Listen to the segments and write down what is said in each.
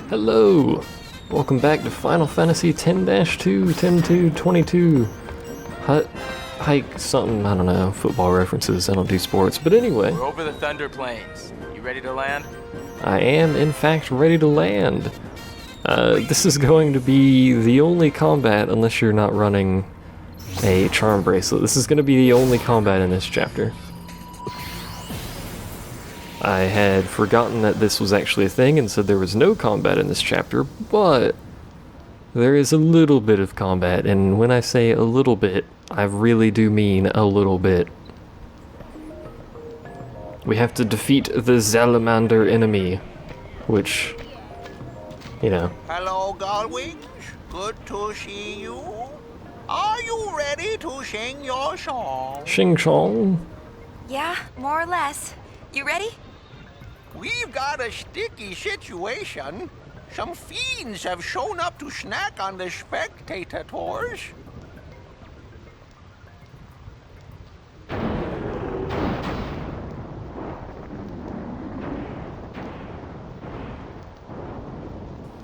Hello! Welcome back to Final Fantasy Ten-2, 10-2, 22. Hike something, I don't know, football references, I don't do sports, but anyway. We're over the Thunder Plains. You ready to land? I am, in fact, ready to land. This is going to be the only combat, unless you're not running a charm bracelet. This is going to be the only combat in this chapter. I had forgotten that this was actually a thing and said there was no combat in this chapter, but there is a little bit of combat, and when I say a little bit, I really do mean a little bit. We have to defeat the Salamander enemy, which, you know. Hello, Gullwings. Good to see you. Are you ready to sing your song? Shing Chong. Yeah, more or less. You ready? We've got a sticky situation. Some fiends have shown up to snack on the spectators.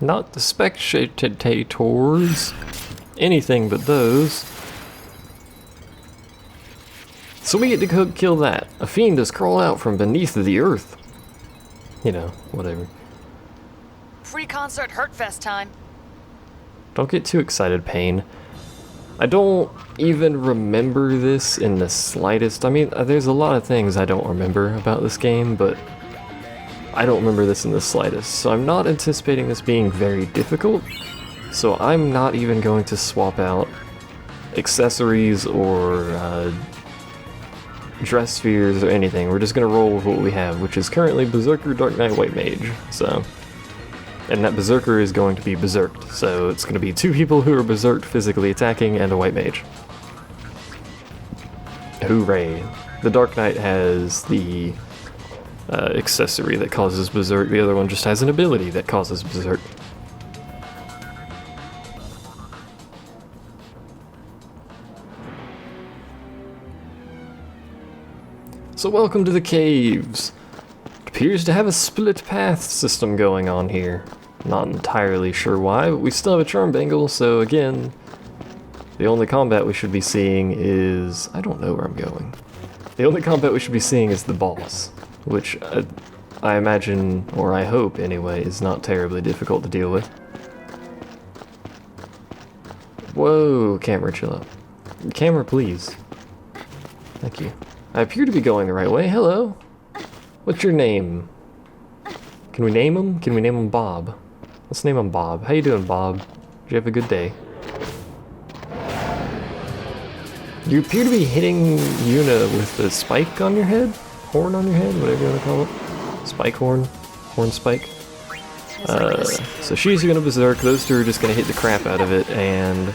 Not the spectators. Anything but those. So we get to kill that. A fiend has crawled out from beneath the earth. You know, whatever. Free concert Hurtfest time. Don't get too excited, Pain. I don't even remember this in the slightest. I mean, there's a lot of things I don't remember about this game, but I don't remember this in the slightest. So I'm not anticipating this being very difficult. So I'm not even going to swap out accessories or dress spheres or anything. We're just gonna roll with what we have, which is currently Berserker, Dark Knight, White Mage. So, and that Berserker is going to be berserked. So it's gonna be two people who are berserked physically attacking and a White Mage. Hooray! The Dark Knight has the accessory that causes berserk. The other one just has an ability that causes berserk. So welcome to the caves. It appears to have a split path system going on here. Not entirely sure why, but we still have a charm bangle, so again, the only combat we should be seeing is... I don't know where I'm going. The only combat we should be seeing is the boss, which I imagine, or I hope anyway, is not terribly difficult to deal with. Whoa, camera, chill out. Camera, please. Thank you. I appear to be going the right way. Hello. What's your name? Can we name him? Can we name him Bob? Let's name him Bob. How you doing, Bob? Did you have a good day? You appear to be hitting Yuna with the spike on your head? Horn on your head? Whatever you want to call it. Spike horn? Horn spike? So she's gonna berserk. Those two are just gonna hit the crap out of it, and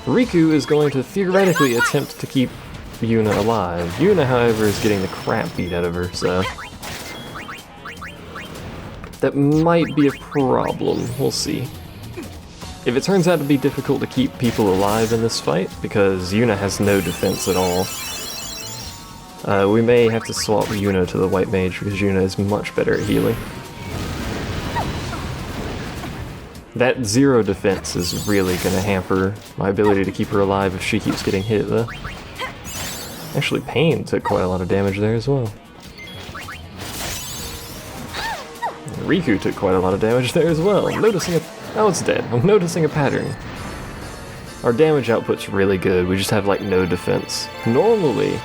Riku is going to theoretically attempt to keep Yuna alive. Yuna, however, is getting the crap beat out of her, so that might be a problem. We'll see. If it turns out to be difficult to keep people alive in this fight, because Yuna has no defense at all, we may have to swap Yuna to the White Mage, because Yuna is much better at healing. That zero defense is really going to hamper my ability to keep her alive if she keeps getting hit, though. Actually, Pain took quite a lot of damage there as well. Riku took quite a lot of damage there as well. I'm noticing oh, it's dead. I'm noticing a pattern. Our damage output's really good, we just have like no defense. Normally,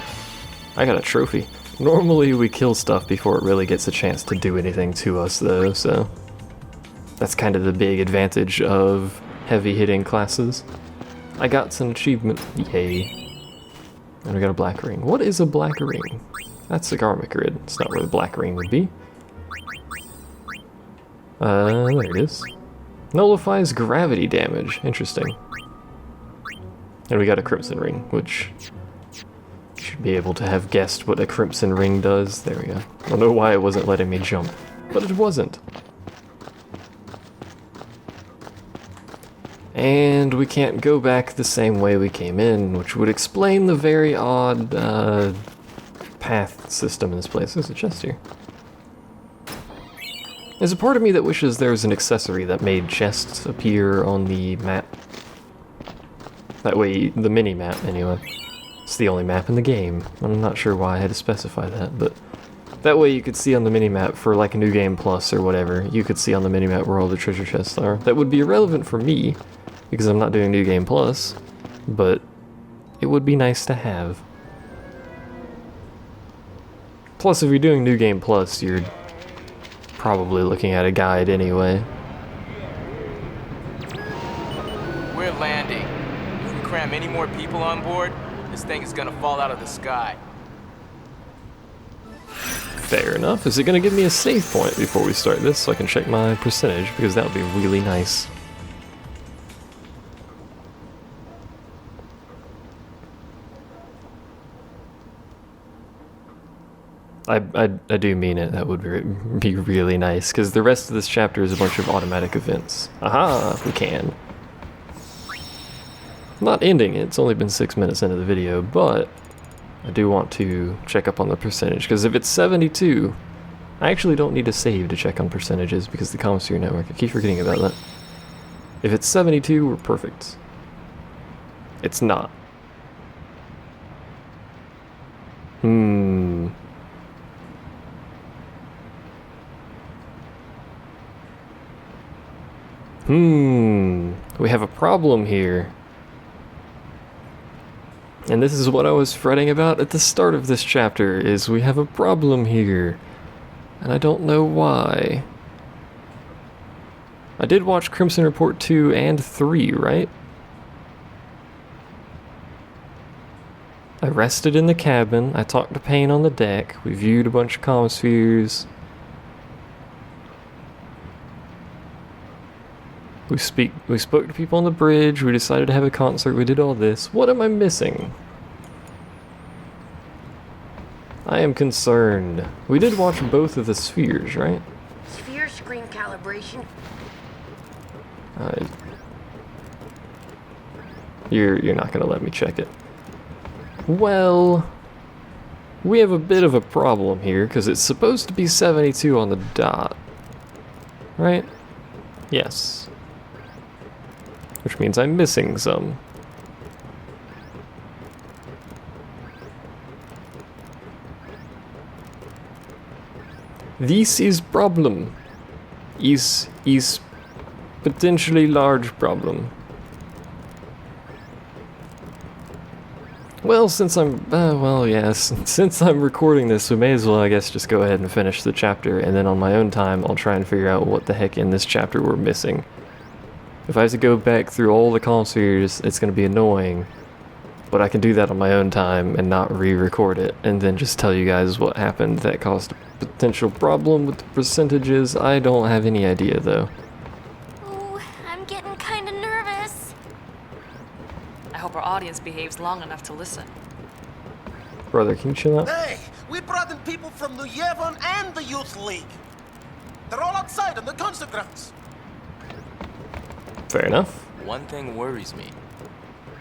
I got a trophy. Normally we kill stuff before it really gets a chance to do anything to us though, so that's kind of the big advantage of heavy hitting classes. I got an achievement, yay. And we got a black ring. What is a black ring? That's a Karma Grid. It's not where the black ring would be. There it is. Nullifies gravity damage. Interesting. And we got a Crimson Ring, which you should be able to have guessed what a Crimson Ring does. There we go. I don't know why it wasn't letting me jump, but it wasn't. And we can't go back the same way we came in, which would explain the very odd path system in this place. There's a chest here. There's a part of me that wishes there was an accessory that made chests appear on the map. That way, the mini-map, anyway. It's the only map in the game. I'm not sure why I had to specify that, but that way you could see on the mini-map for like a New Game Plus or whatever, you could see on the mini-map where all the treasure chests are. That would be irrelevant for me, because I'm not doing New Game Plus, but it would be nice to have. Plus, if you're doing New Game Plus, you're probably looking at a guide anyway. We're landing. If we cram any more people on board, this thing is gonna fall out of the sky. Fair enough. Is it going to give me a save point before we start this so I can check my percentage? Because that would be really nice. I do mean it. That would be really nice, because the rest of this chapter is a bunch of automatic events. Aha, if we can. I'm not ending it. It's only been 6 minutes into the video, but I do want to check up on the percentage, because if it's 72, I actually don't need to save to check on percentages because the Comsphere network, I keep forgetting about that. If it's 72, we're perfect. It's not. We have a problem here. And this is what I was fretting about at the start of this chapter, is we have a problem here. And I don't know why. I did watch Crimson Report 2 and 3, right? I rested in the cabin, I talked to Payne on the deck, we viewed a bunch of Comspheres. We spoke to people on the bridge, we decided to have a concert, we did all this. What am I missing? I am concerned. We did watch both of the spheres, right? Sphere screen calibration. You're not gonna let me check it. Well, we have a bit of a problem here, because it's supposed to be 72 on the dot. Right? Yes. Which means I'm missing some. This is problem. Is potentially large problem. Well, since I'm, since I'm recording this, we may as well, I guess, just go ahead and finish the chapter, and then on my own time, I'll try and figure out what the heck in this chapter we're missing. If I have to go back through all the Comspheres, it's going to be annoying, but I can do that on my own time and not re-record it, and then just tell you guys what happened that caused a potential problem with the percentages. I don't have any idea, though. Ooh, I'm getting kinda nervous. I hope our audience behaves long enough to listen. Brother, can you chill out? Hey, we brought in people from New Yevon and the Youth League. They're all outside on the concert grounds. Fair enough. One thing worries me.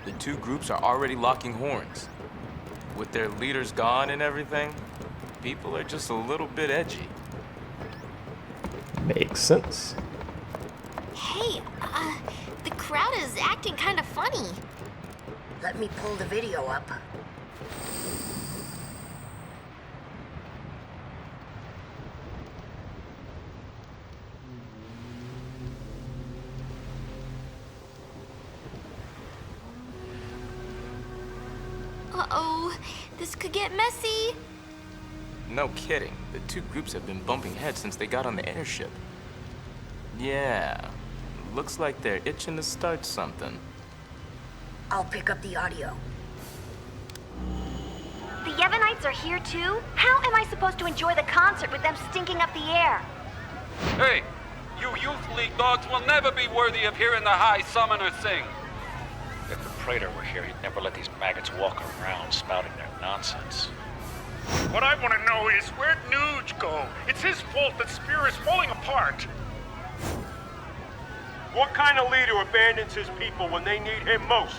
The two groups are already locking horns. With their leaders gone and everything, people are just a little bit edgy. Makes sense. Hey, the crowd is acting kinda funny. Let me pull the video up. Uh-oh, this could get messy. No kidding. The two groups have been bumping heads since they got on the airship. Yeah, looks like they're itching to start something. I'll pick up the audio. The Yevonites are here too? How am I supposed to enjoy the concert with them stinking up the air? Hey, you Youth League dogs will never be worthy of hearing the High Summoner sing. If the Praetor were here, he'd never let these maggots walk around spouting their nonsense. What I want to know is, where'd Nuge go? It's his fault that Spira is falling apart. What kind of leader abandons his people when they need him most?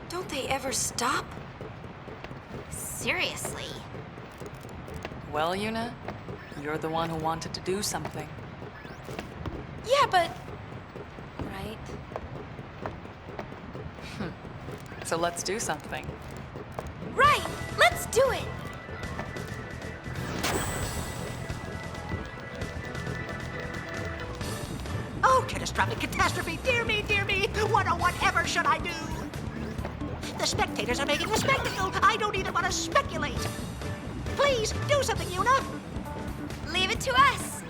Don't they ever stop? Seriously. Well, Yuna, you're the one who wanted to do something. Yeah, but... Right? So let's do something. Right! Let's do it! Oh, catastrophic catastrophe! Dear me, dear me! What or whatever should I do? The spectators are making a spectacle! I don't even want to speculate! Please, do something, Yuna! Leave it to us!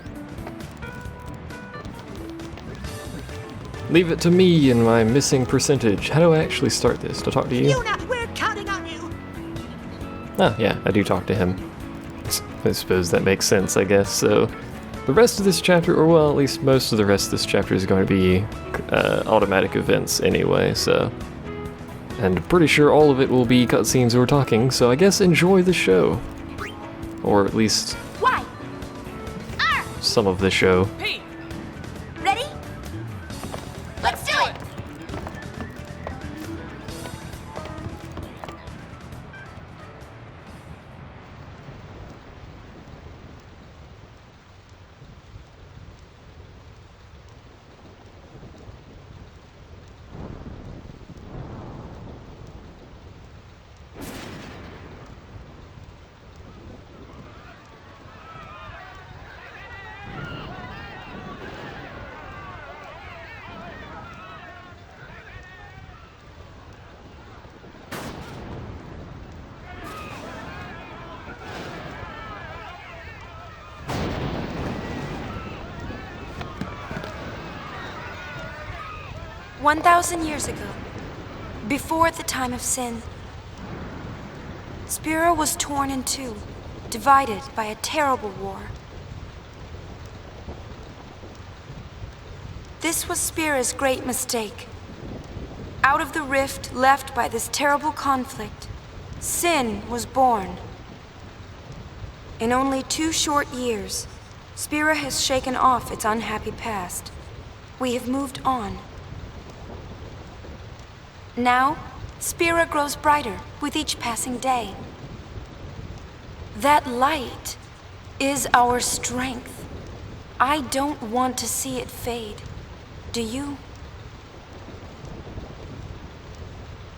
Leave it to me and my missing percentage. How do I actually start this? To talk to you? Yuna, we're counting on you! Ah, yeah, I do talk to him. I suppose that makes sense, I guess. So, the rest of this chapter, or well, at least most of the rest of this chapter is going to be automatic events anyway, so... And pretty sure all of it will be cutscenes or talking, so I guess enjoy the show. Or at least... Why? some of the show. Pete! Ready? Let's do it! "1,000 years ago, before the time of sin, Spira was torn in two, divided by a terrible war. This was Spira's great mistake. Out of the rift left by this terrible conflict, sin was born. In only 2 short years, Spira has shaken off its unhappy past. We have moved on. Now, Spira grows brighter with each passing day. That light is our strength. I don't want to see it fade. Do you?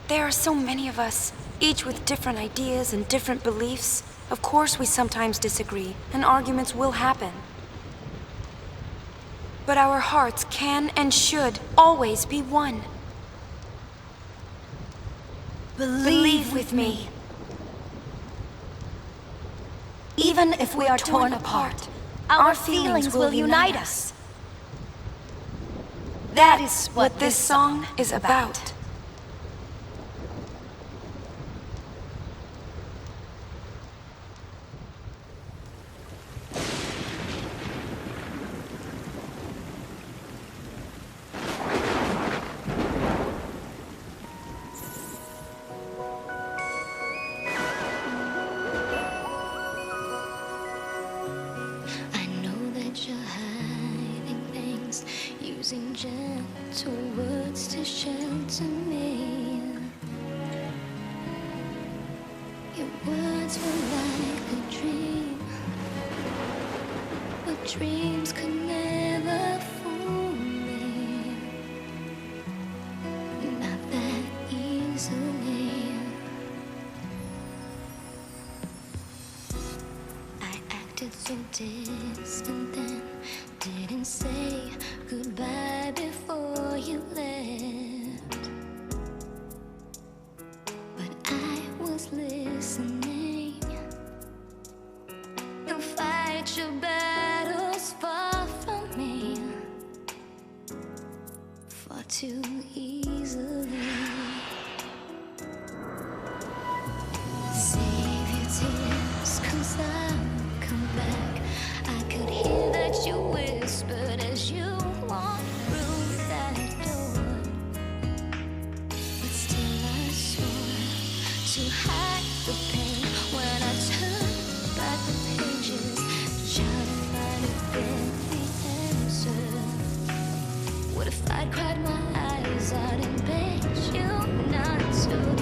There are so many of us, each with different ideas and different beliefs. Of course we sometimes disagree, and arguments will happen. But our hearts can and should always be one. Believe with me. Even if we are torn apart, our feelings will unite us. That is what this song is about. Using gentle words to shelter me. Your words were like a dream, but dreams could never fool me. Not that easily. I acted so distant then, didn't say goodbye before you left. But I was listening. You'll fight your battles far from me, far too easily. Save your tears, 'cause I'll come back. I could hear that you whispered as you walked through that door. But still I swore to hide the pain when I turned back the pages, trying to find a the answer. What if I'd cried my eyes out and begged you not to?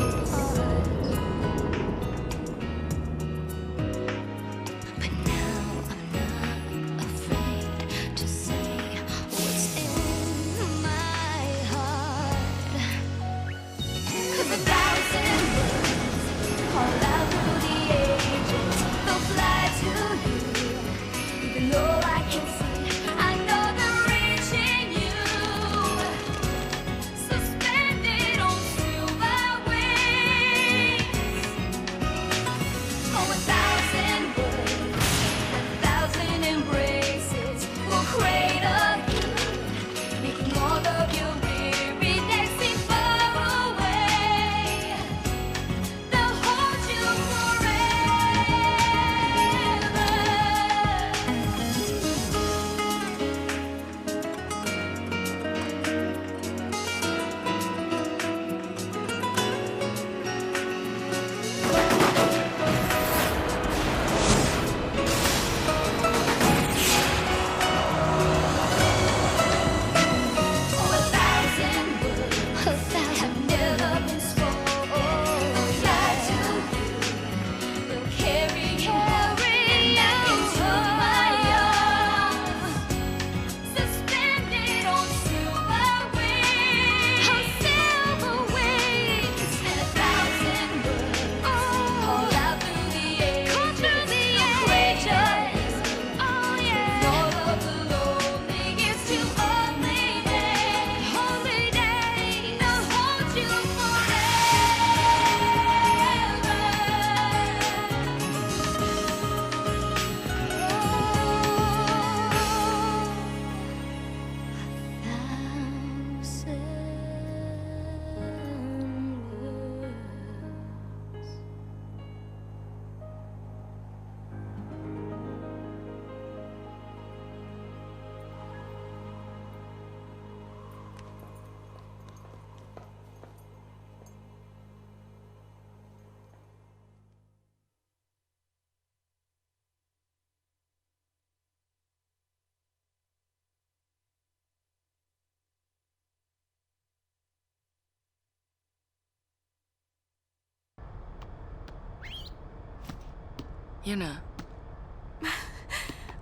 Yuna.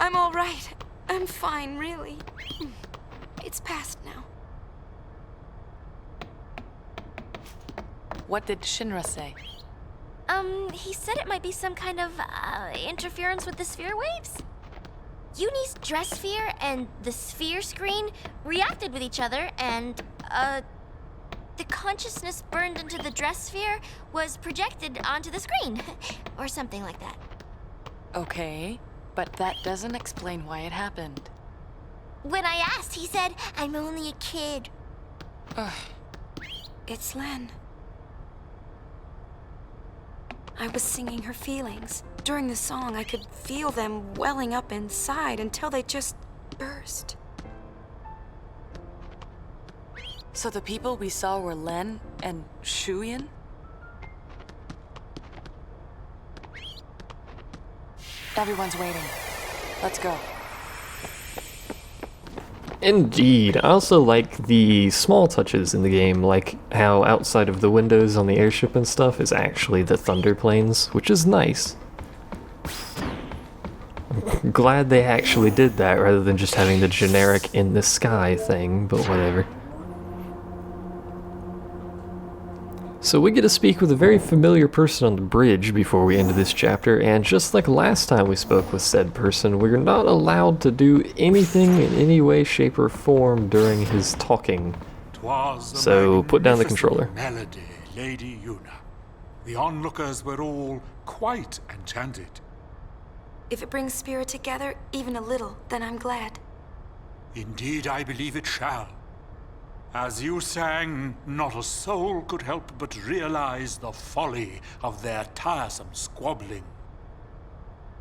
I'm all right. I'm fine, really. It's past now. What did Shinra say? He said it might be some kind of, interference with the sphere waves. Yunie's dress sphere and the sphere screen reacted with each other, and, the consciousness burned into the dress sphere was projected onto the screen. Or something like that. Okay, but that doesn't explain why it happened. When I asked, he said, I'm only a kid. Ugh. It's Len. I was singing her feelings. During the song, I could feel them welling up inside until they just burst. So the people we saw were Len and Shuyin? Everyone's waiting. Let's go. Indeed. I also like the small touches in the game, like how outside of the windows on the airship and stuff is actually the thunder planes, which is nice. I'm glad they actually did that rather than just having the generic in the sky thing, but whatever. So we get to speak with a very familiar person on the bridge before we end this chapter, and just like last time we spoke with said person, we're not allowed to do anything in any way, shape, or form during his talking. So put down the controller. Melody, Lady Yuna. The onlookers were all quite enchanted. If it brings Spira together, even a little, then I'm glad. Indeed, I believe it shall. As you sang, not a soul could help but realize the folly of their tiresome squabbling.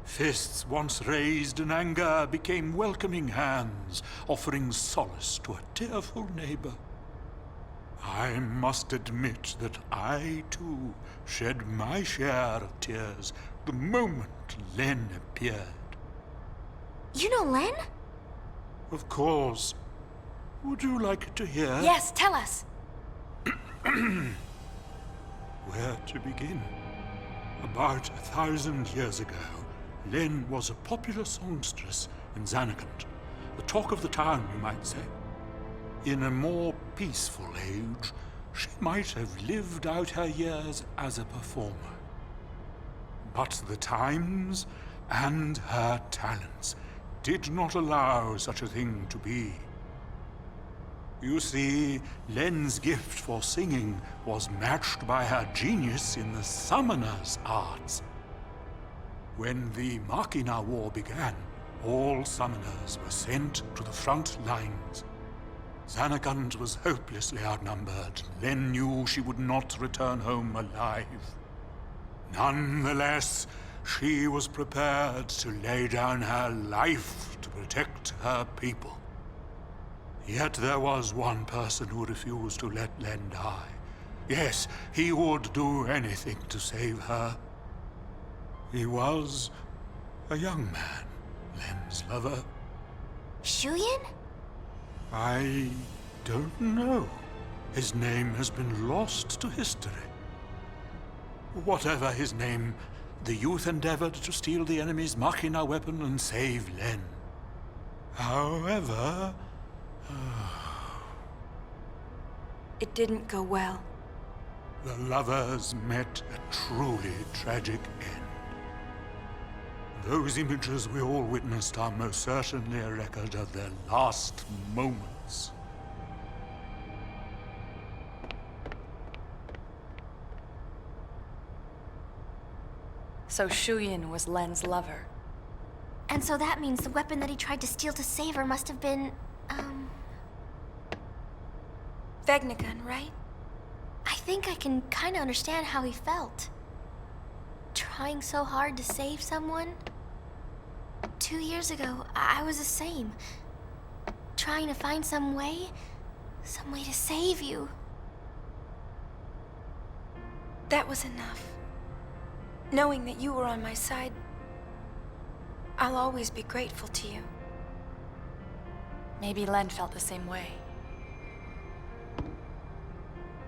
Fists once raised in anger became welcoming hands, offering solace to a tearful neighbor. I must admit that I, too, shed my share of tears the moment Len appeared. You know Len? Of course. Would you like to hear? Yes, tell us. Where to begin? About 1,000 years ago, Len was a popular songstress in Zanarkand. The talk of the town, you might say. In a more peaceful age, she might have lived out her years as a performer. But the times and her talents did not allow such a thing to be. You see, Len's gift for singing was matched by her genius in the summoner's arts. When the Machina War began, all summoners were sent to the front lines. Zanarkand was hopelessly outnumbered. Len knew she would not return home alive. Nonetheless, she was prepared to lay down her life to protect her people. Yet there was one person who refused to let Len die. Yes, he would do anything to save her. He was a young man, Len's lover. Shuyin? I don't know. His name has been lost to history. Whatever his name, the youth endeavored to steal the enemy's Machina weapon and save Len. However... It didn't go well. The lovers met a truly tragic end. Those images we all witnessed are most certainly a record of their last moments. So Shuyin was Len's lover. And so that means the weapon that he tried to steal to save her must have been, Vegnagun, right? I think I can kinda understand how he felt. Trying so hard to save someone. 2 years ago, I was the same. Trying to find some way to save you. That was enough. Knowing that you were on my side, I'll always be grateful to you. Maybe Len felt the same way.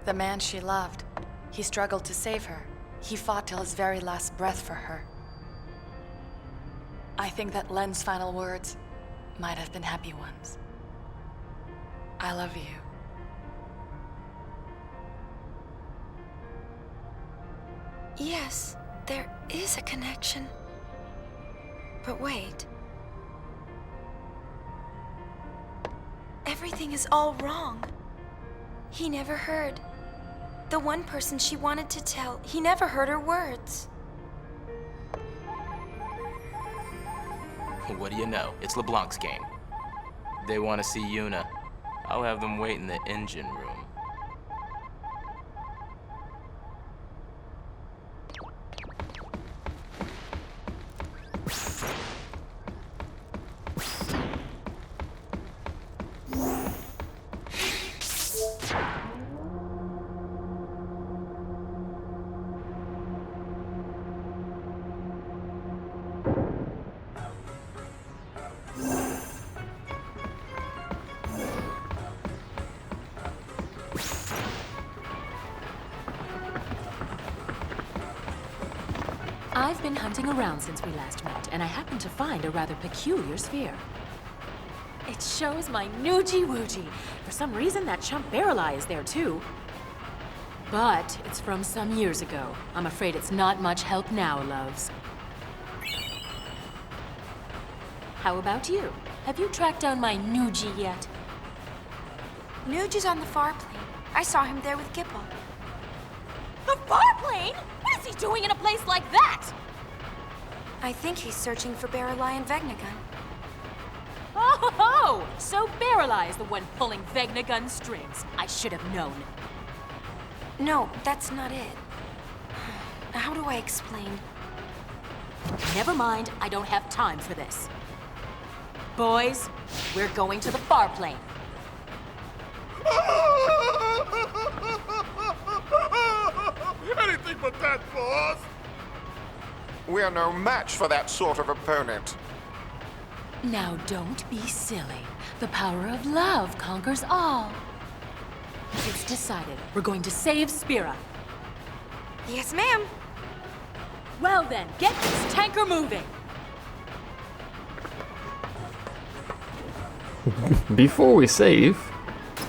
The man she loved, he struggled to save her. He fought till his very last breath for her. I think that Len's final words might have been happy ones. I love you. Yes, there is a connection. But wait. Everything is all wrong. He never heard. The one person she wanted to tell, he never heard her words. What do you know? It's LeBlanc's game. They want to see Yuna. I'll have them wait in the engine room. I've been hunting around since we last met, and I happened to find a rather peculiar sphere. It shows my Noogie-Woogie. For some reason, that chump Barrel-Eye is there too. But it's from some years ago. I'm afraid it's not much help now, loves. How about you? Have you tracked down my Noogie yet? Nuge is on the far plane. I saw him there with Gipple. The far plane? What is he doing in a place like that? I think he's searching for Barrel-Eye and Vegnagun. Oh, so Barrel-Eye is the one pulling Vegnagun strings. I should have known. No, that's not it. How do I explain? Never mind, I don't have time for this. Boys, we're going to the far plane. Anything but that, boss! We're no match for that sort of opponent. Now don't be silly. The power of love conquers all. It's decided. We're going to save Spira. Yes, ma'am. Well then, get this tanker moving. Before we save,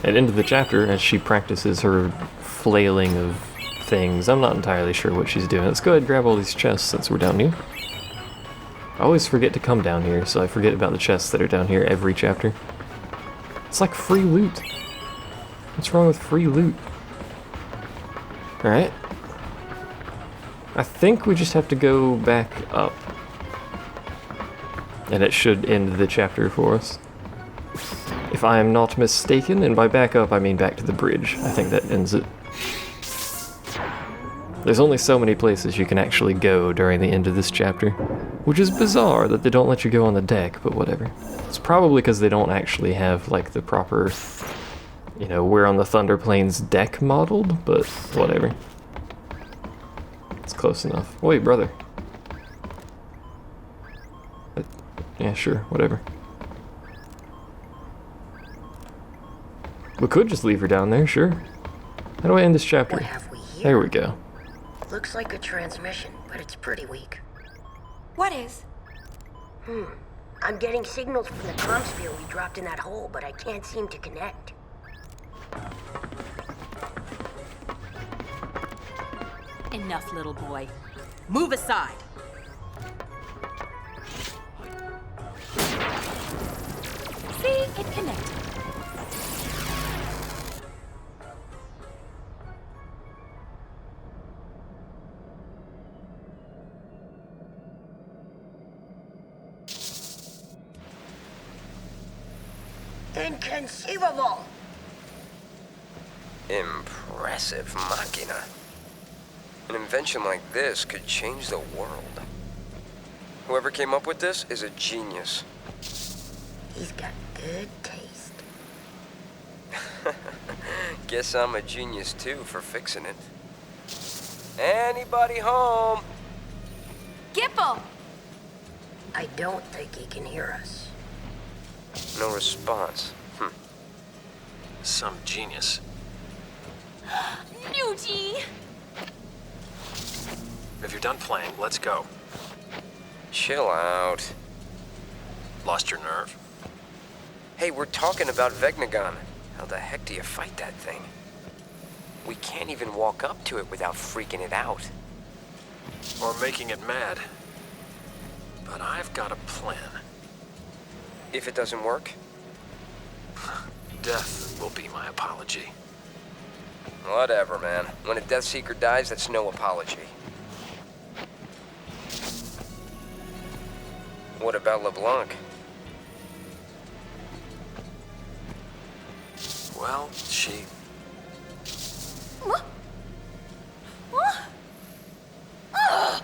and into the chapter as she practices her flailing of things. I'm not entirely sure what she's doing. Let's go ahead and grab all these chests since we're down here. I always forget to come down here, so I forget about the chests that are down here every chapter. It's like free loot. What's wrong with free loot? Alright. I think we just have to go back up. And it should end the chapter for us. If I am not mistaken, and by back up I mean back to the bridge. I think that ends it. There's only so many places you can actually go during the end of this chapter, which is bizarre that they don't let you go on the deck, but whatever. It's probably because they don't actually have, like, the proper, you know, we're on the Thunder Plains deck modeled, but whatever. It's close enough. Wait, brother. Yeah, sure, whatever. We could just leave her down there, sure. How do I end this chapter? What have we here? There we go. Looks like a transmission, but it's pretty weak. What is? I'm getting signals from the comm sphere we dropped in that hole, but I can't seem to connect. Enough, little boy. Move aside. See, it connected. Inconceivable! Impressive machina. An invention like this could change the world. Whoever came up with this is a genius. He's got good taste. Guess I'm a genius too for fixing it. Anybody home? Gipple! I don't think he can hear us. No response. Some genius. Noogie! If you're done playing, let's go. Chill out. Lost your nerve? Hey, we're talking about Vegnagon. How the heck do you fight that thing? We can't even walk up to it without freaking it out. Or making it mad. But I've got a plan. If it doesn't work? Death will be my apology. Whatever, man. When a Death Seeker dies, that's no apology. What about LeBlanc? Well, she... What? What? Ugh.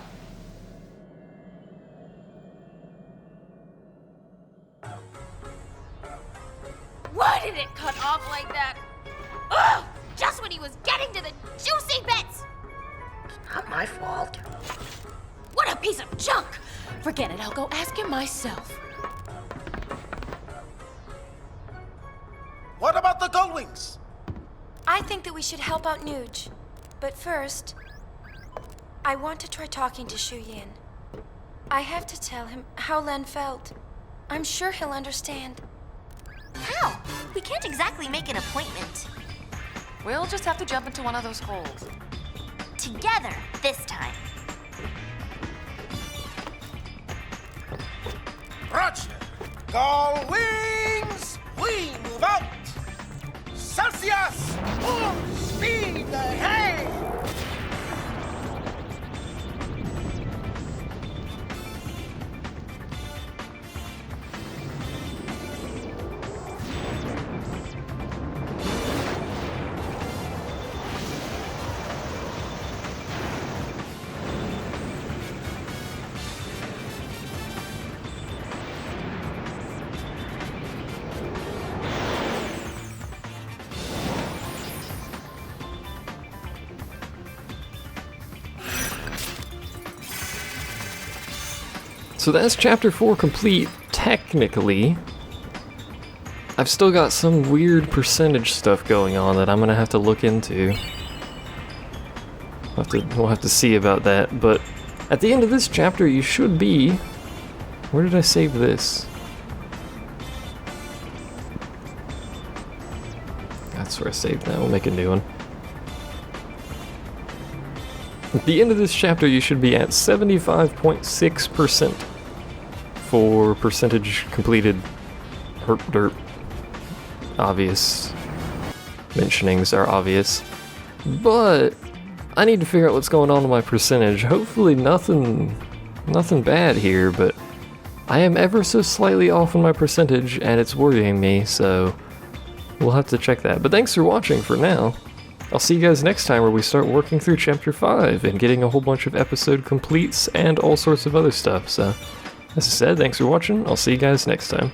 Why did it cut off like that? Ugh! Just when he was getting to the juicy bits! Not my fault. What a piece of junk! Forget it, I'll go ask him myself. What about the Gullwings? I think that we should help out Nuge. But first, I want to try talking to Shu Yin. I have to tell him how Len felt. I'm sure he'll understand. How? We can't exactly make an appointment. We'll just have to jump into one of those holes. Together, this time. Roger. Gullwings, we move out. Celsius, full speed ahead. So that's chapter 4 complete, technically. I've still got some weird percentage stuff going on that I'm gonna have to look into. We'll have to see about that, but at the end of this chapter you should be... Where did I save this? That's where I saved that. We'll make a new one. At the end of this chapter you should be at 75.6% for percentage completed herp derp. Obvious. Mentionings are obvious. But I need to figure out what's going on with my percentage. Hopefully nothing bad here, but I am ever so slightly off on my percentage and it's worrying me, so we'll have to check that. But thanks for watching for now. I'll see you guys next time where we start working through chapter 5 and getting a whole bunch of episode completes and all sorts of other stuff. So, as I said, thanks for watching. I'll see you guys next time.